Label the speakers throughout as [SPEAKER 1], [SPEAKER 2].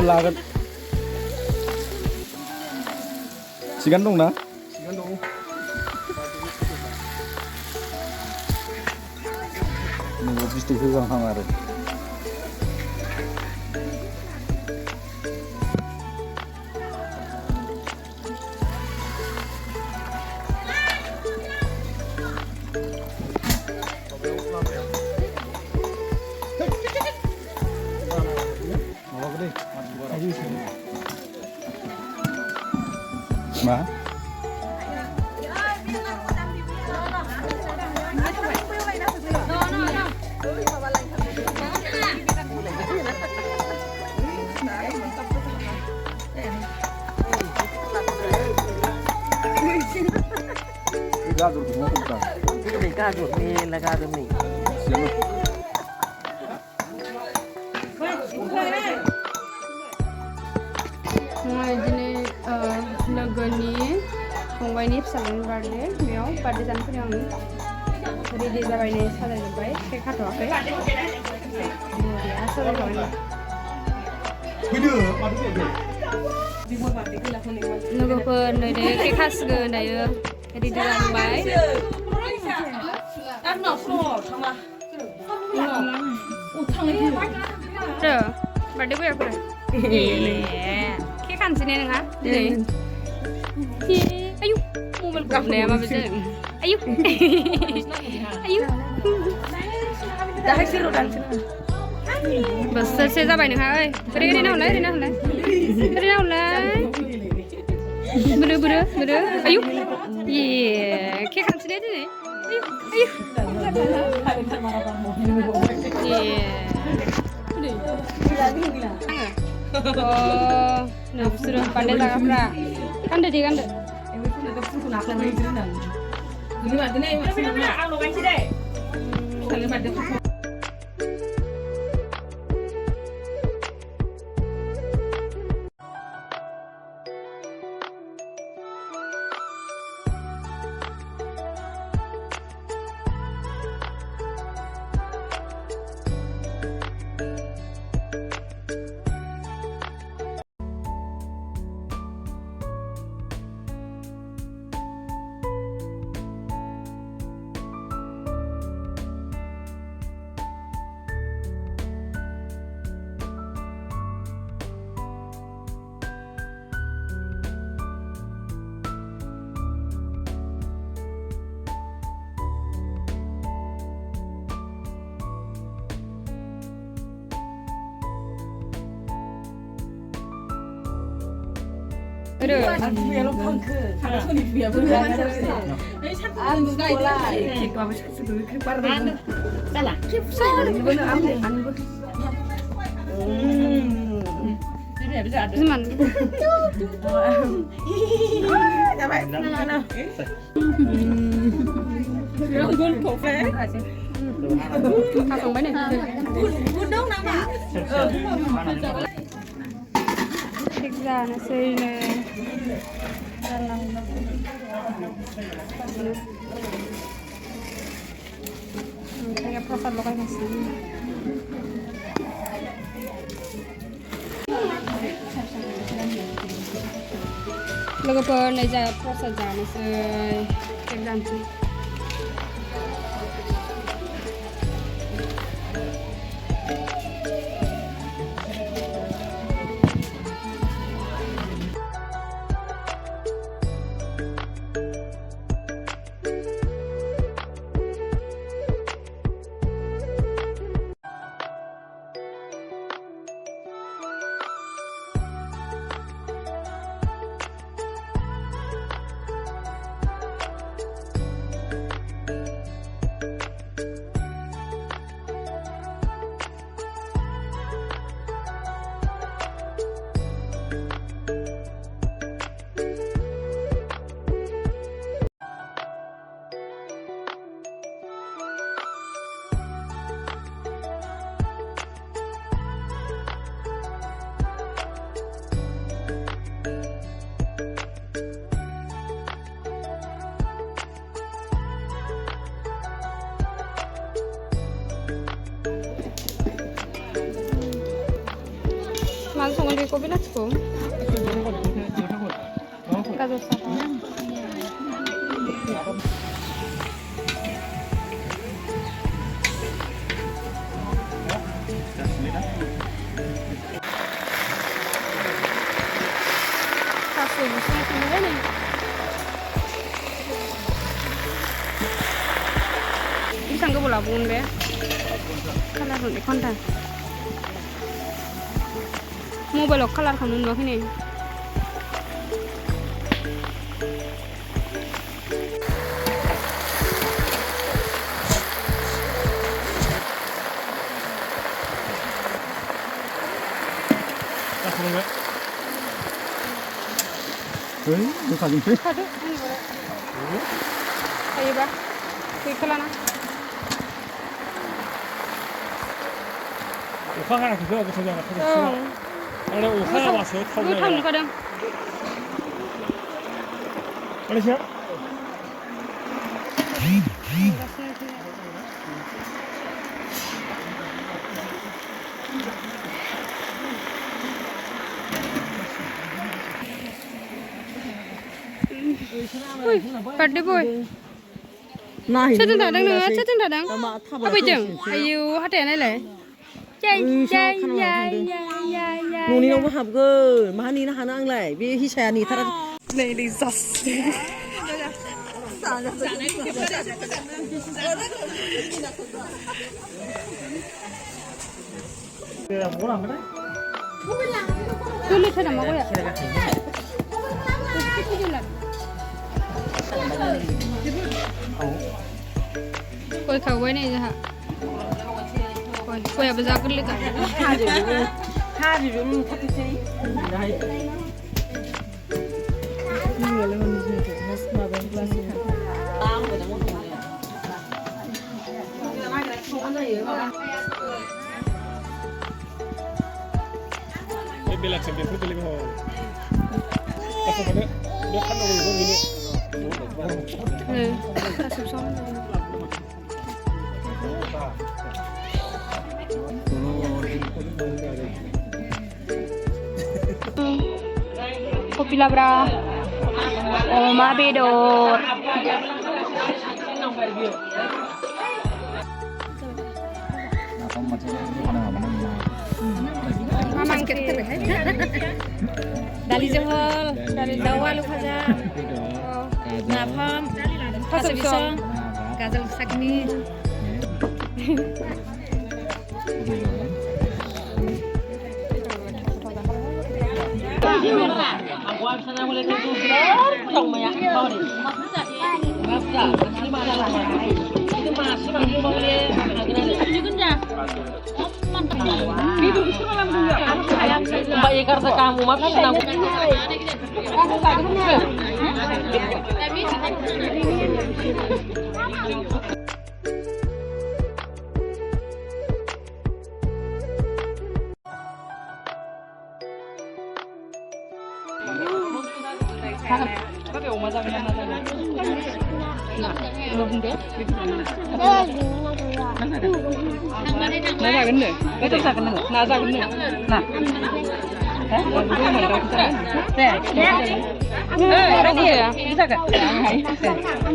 [SPEAKER 1] Lagan. Si gandong na? Si gandong. Nunggu gusto ko ang hangarin. Ma? Gadur semua kita.
[SPEAKER 2] Ini gadur ni, lah gadur ni.
[SPEAKER 3] लोगोनि फंबायनि फिसाजोनि birthday बेयाव birthday जानो फैदों आं ready जाबाय नै साजायजोब्बाय केक हाथ'वाखै साजायथ'वाखै लोगोफोर नै दे केक हासिगोन दायो रेडि जाबाय बार्थडे फैयाखै केक हानोसै ने नोंहा दिनै ayo mobile gapnya apa bisa ayo ayo dah seru dan besar saya sampai nih hai beri na ulai beru ayo ye kek kan sini aja nih ayo oh nah suruh pandai tak apa kan deh Ini mah ini masih ang lokan sih deh. Kalau pada 그래. 부야로 펑크. 손이 부야. 아 누가 있다. 이거 아마 샷스도 이렇게 빠르다. 달라. 이거는 안 보. 무슨 말? 잠깐. 이건 더해. 다 정말 네. 운동 나가. 식사 하나씩 kayak proses lokal nasi. Lalu pun aja proses jalan kayak ganti. संगोन बेखौ बेलासिखौ गाजर साहा थास' बिसं संबाय नै बेसेबां गोबाव लाबावगोन बे कालार होनाय घन्टा मबाइलाव कालारखौनो नुवाखै नै
[SPEAKER 1] मोसाजोंसै
[SPEAKER 3] खादो हायोबा गैखालाना
[SPEAKER 4] अखा हानायखौसो गोथाव जागोन आरो अखा हाबासो थाव
[SPEAKER 3] गोथाव नुखादों
[SPEAKER 4] मालैसो
[SPEAKER 3] बार्थडे बय सोरजों थादों नोङो सोरजों थादों अबेजों आयौ हाथाया नायलाय
[SPEAKER 2] न'नियावबो हाबगोन माहा नेनो हानो आंलाय बे हिसाया नेथारा
[SPEAKER 3] नै जास गोरलैथार नामा गया गय खावबाय नै जोंहा गयाबो जा गोरलैथार
[SPEAKER 2] हाजोबो नुथारसै
[SPEAKER 4] बेलासिम बेफोर गोलैगौ गासैबो बे खानांगौ बेनो
[SPEAKER 3] kopi labra oma bedor mamang kita dali jehol dari dawa lu faja napam pasal bisa gazel sakni
[SPEAKER 2] Mbak Jakarta kamu makasih aku. Pakai oma jangan nazakan deh, betul nazakan deh, nazakan deh, nah,
[SPEAKER 3] ready ya?
[SPEAKER 2] bisa kan?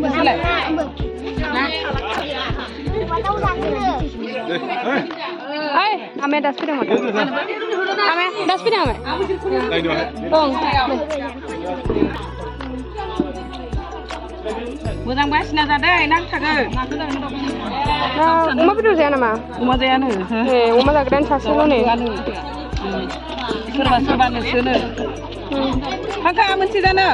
[SPEAKER 2] Mulai.
[SPEAKER 3] Ay, ame das pira mata. Ame das pira ame. Bong.
[SPEAKER 2] Moजां बासिना जादे नांथागो
[SPEAKER 3] अमा बेदर जाया नामा
[SPEAKER 2] अमा जायानो
[SPEAKER 3] ए अमा जाग्रायानो सासेल' नै
[SPEAKER 2] सोरबा सोरबा नोंसोरनो फांखा मोनसे जानो